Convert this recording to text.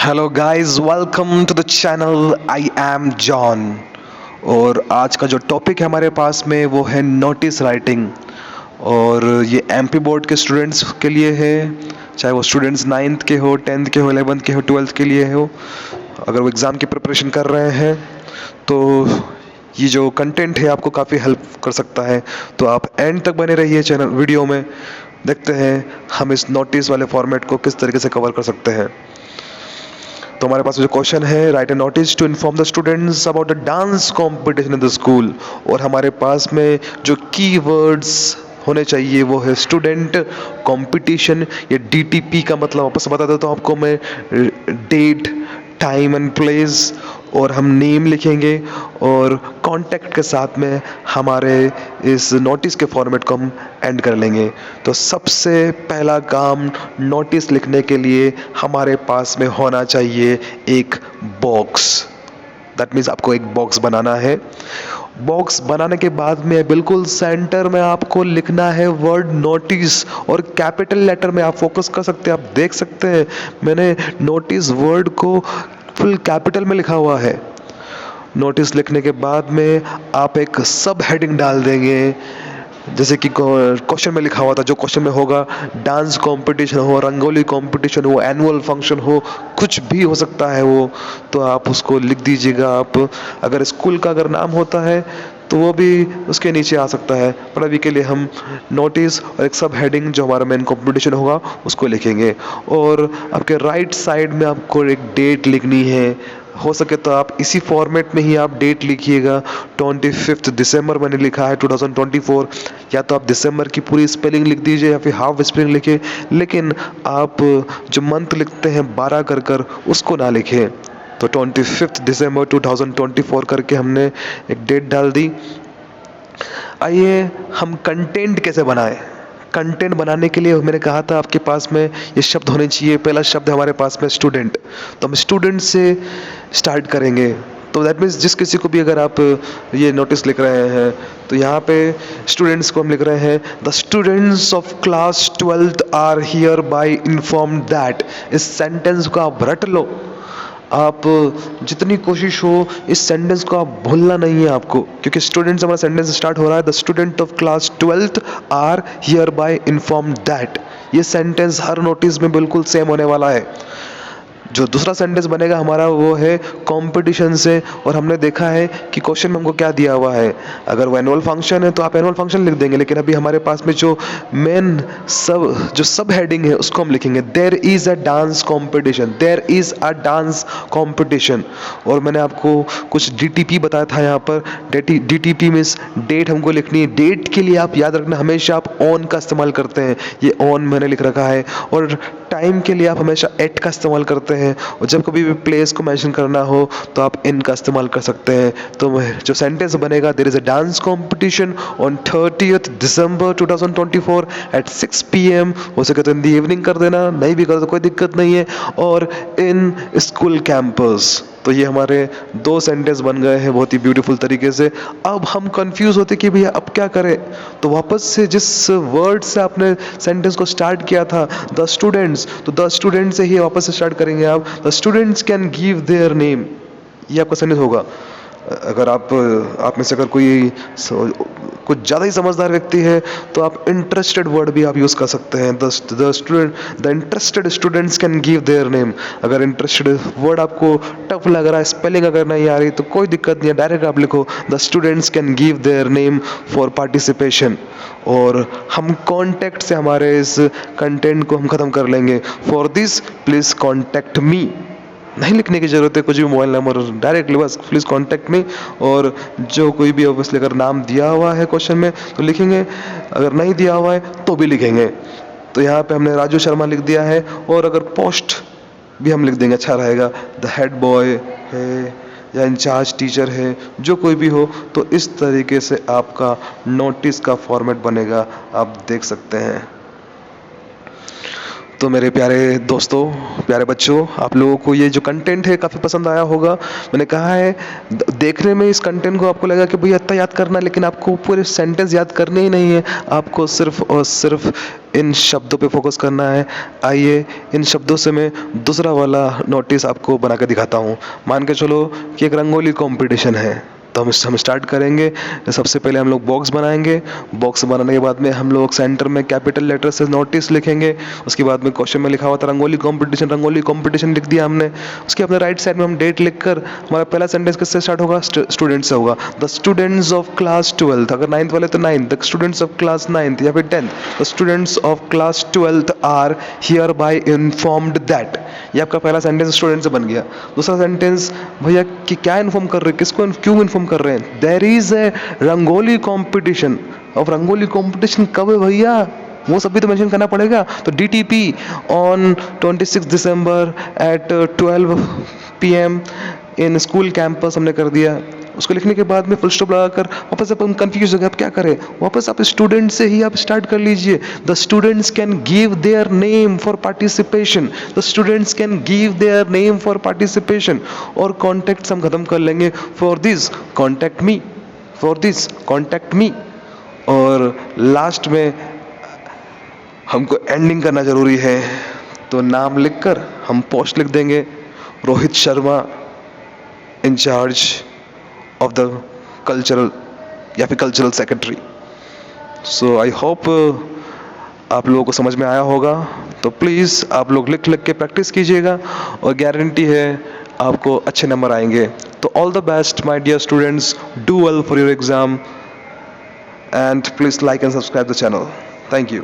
Hello guys, welcome to the channel. I am John. और आज का जो टॉपिक है हमारे पास में वो है नोटिस राइटिंग। और ये एमपी बोर्ड के स्टूडेंट्स के लिए है, चाहे वो स्टूडेंट्स 9th के हो, 10th के हो, 11th के हो, 12th के लिए हो। अगर वो एग्ज़ाम की प्रिपरेशन कर रहे हैं तो ये जो कंटेंट है आपको काफ़ी हेल्प कर सकता है। तो आप एंड तक बने रहिए चैनल वीडियो में। देखते हैं हम इस नोटिस वाले फॉर्मेट को किस तरीके से कवर कर सकते हैं। तो हमारे पास जो क्वेश्चन है, write a notice to inform the students about the dance competition in the school. और हमारे पास में जो की वर्ड्स होने चाहिए वो है स्टूडेंट, कंपटीशन। ये डीटीपी का मतलब वापस बता देता हूँ आपको मैं। डेट, टाइम एंड प्लेस, और हम नेम लिखेंगे और कांटेक्ट के साथ में हमारे इस नोटिस के फॉर्मेट को हम एंड कर लेंगे। तो सबसे पहला काम नोटिस लिखने के लिए हमारे पास में होना चाहिए एक बॉक्स। दैट मीन्स आपको एक बॉक्स बनाना है। बॉक्स बनाने के बाद में बिल्कुल सेंटर में आपको लिखना है वर्ड नोटिस, और कैपिटल लेटर में आप फोकस कर सकते हैं। आप देख सकते हैं मैंने नोटिस वर्ड को फुल कैपिटल में लिखा हुआ है। नोटिस लिखने के बाद में आप एक सब हेडिंग डाल देंगे, जैसे कि क्वेश्चन में लिखा हुआ था। जो क्वेश्चन में होगा, डांस कंपटीशन हो, रंगोली कंपटीशन हो, एनुअल फंक्शन हो, कुछ भी हो सकता है वो, तो आप उसको लिख दीजिएगा। आप अगर स्कूल का अगर नाम होता है तो वो भी उसके नीचे आ सकता है, पर अभी के लिए हम नोटिस और एक सब हेडिंग जो हमारा मेन कंपटीशन होगा उसको लिखेंगे। और आपके राइट साइड में आपको एक डेट लिखनी है। हो सके तो आप इसी फॉर्मेट में ही आप डेट लिखिएगा। 25 दिसंबर मैंने लिखा है 2024। या तो आप दिसंबर की पूरी स्पेलिंग लिख दीजिए या फिर हाफ स्पेलिंग लिखे, लेकिन आप जो मंथ लिखते हैं 12 कर उसको ना लिखें। तो 25 दिसंबर 2024 करके हमने एक डेट डाल दी। आइए हम कंटेंट कैसे बनाएं। कंटेंट बनाने के लिए मैंने कहा था आपके पास में ये शब्द होने चाहिए। पहला शब्द हमारे पास में स्टूडेंट, तो हम स्टूडेंट से स्टार्ट करेंगे। तो दैट मीन्स जिस किसी को भी अगर आप ये नोटिस लिख रहे हैं तो यहाँ पे स्टूडेंट्स को हम लिख रहे हैं, the students of class 12th are hereby inform that. इस सेंटेंस को आप रट लो। आप जितनी कोशिश हो इस सेंटेंस को आप भूलना नहीं है आपको, क्योंकि स्टूडेंट्स हमारा सेंटेंस स्टार्ट हो रहा है, the student of class 12th are hereby inform that. ये सेंटेंस हर नोटिस में बिल्कुल सेम होने वाला है। जो दूसरा सेंटेंस बनेगा हमारा वो है कंपटीशन से। और हमने देखा है कि क्वेश्चन में हमको क्या दिया हुआ है। अगर वो एनुअल फंक्शन है तो आप एनुअल फंक्शन लिख देंगे, लेकिन अभी हमारे पास में जो मेन सब हेडिंग है उसको हम लिखेंगे, there is a dance competition, there is a dance competition. और मैंने आपको कुछ डीटीपी बताया था यहाँ पर। डीटीपी मीन्स डेट हमको लिखनी है। डेट के लिए आप याद रखना हमेशा आप ऑन का इस्तेमाल करते हैं, ये ऑन मैंने लिख रखा है। और टाइम के लिए आप हमेशा एट का इस्तेमाल करते हैं, और जब कभी भी प्लेस को मेंशन करना हो तो आप इन का इस्तेमाल कर सकते हैं। तो जो सेंटेंस बनेगा, there is a dance competition on 30th December 2024 at 6 PM। हो सके तो इन दी इवनिंग कर देना, नहीं भी कर तो कोई दिक्कत नहीं है। और इन स्कूल कैंपस। तो ये हमारे दो सेंटेंस बन गए हैं बहुत ही ब्यूटीफुल तरीके से। अब हम कंफ्यूज होते कि भैया अब क्या करें, तो वापस से जिस वर्ड से आपने सेंटेंस को स्टार्ट किया था, द स्टूडेंट्स, तो द स्टूडेंट से ही वापस से स्टार्ट करेंगे आप। The students can give their name, ये आपका सेंटेंस होगा। अगर आप में से अगर कोई कुछ ज़्यादा ही समझदार व्यक्ति है तो आप इंटरेस्टेड वर्ड भी आप यूज़ कर सकते हैं। The interested students can give their name. अगर इंटरेस्टेड वर्ड आपको टफ लग रहा है, स्पेलिंग अगर नहीं आ रही तो कोई दिक्कत नहीं है, डायरेक्ट आप लिखो the students can give their name for participation. और हम कॉन्टैक्ट से हमारे इस कंटेंट को हम ख़त्म कर लेंगे। For this please contact me, नहीं लिखने की ज़रूरत है कुछ भी, मोबाइल नंबर डायरेक्टली बस प्लीज़ कॉन्टैक्ट मी। और जो कोई भी ऑब्वियसली अगर नाम दिया हुआ है क्वेश्चन में तो लिखेंगे, अगर नहीं दिया हुआ है तो भी लिखेंगे। तो यहाँ पे हमने राजू शर्मा लिख दिया है, और अगर पोस्ट भी हम लिख देंगे अच्छा रहेगा, द हेड बॉय है या इंचार्ज टीचर है, जो कोई भी हो। तो इस तरीके से आपका नोटिस का फॉर्मेट बनेगा, आप देख सकते हैं। तो मेरे प्यारे दोस्तों, प्यारे बच्चों, आप लोगों को ये जो कंटेंट है काफ़ी पसंद आया होगा। मैंने कहा है देखने में इस कंटेंट को आपको लगा कि भैया इतना याद करना है, लेकिन आपको पूरे सेंटेंस याद करने ही नहीं है, आपको सिर्फ और सिर्फ इन शब्दों पे फोकस करना है। आइए इन शब्दों से मैं दूसरा वाला नोटिस आपको बना कर दिखाता हूँ। मान के चलो कि एक रंगोली कंपटीशन है, तो हम स्टार्ट करेंगे। सबसे पहले हम लोग बॉक्स बनाएंगे। बॉक्स बनाने के बाद में हम लोग सेंटर में कैपिटल लेटर से नोटिस लिखेंगे। उसके बाद में क्वेश्चन में लिखा हुआ था रंगोली कंपटीशन लिख दिया हमने। उसके अपने राइट साइड में हम डेट लिखकर हमारा पहला सेंटेंस किससे स्टार्ट होगा? स्टूडेंट से होगा। द स्टूडेंट्स ऑफ क्लास 12, अगर 9th वाले तो 9, the students of class 9th या फिर 10th, the students of class 12th are hereby informed that. ये आपका पहला सेंटेंस स्टूडेंट से बन गया। दूसरा सेंटेंस भैया कि क्या इन्फॉर्म कर रहे हैं, किसको क्यों इन्फॉर्म कर रहे हैं? There is a rangoli competition. अब रंगोली कंपटीशन कब है भैया, वो सब भी तो मेंशन करना पड़ेगा। तो DTP on 26 December at 12 PM in school campus हमने कर दिया। उसको लिखने के बाद में फुल स्टॉप लगाकर वापस अपन कंफ्यूज हो गए, अब क्या करें? वापस आप स्टूडेंट से ही आप स्टार्ट कर लीजिए। The students can give their name for participation, the students can give their name for participation. और कॉन्टैक्ट्स हम खत्म कर लेंगे। For this contact me, for this contact me. और लास्ट में हमको एंडिंग करना जरूरी है, तो नाम लिखकर हम पोस्ट लिख देंगे, Rohit Sharma incharge of the cultural या फिर cultural secretary. So I hope आप लोगों को समझ में आया होगा। तो प्लीज़ आप लोग लिख लिख के प्रैक्टिस कीजिएगा और गारंटी है आपको अच्छे नंबर आएंगे। तो all the best my dear students, do well for your exam and please like and subscribe the channel. Thank you.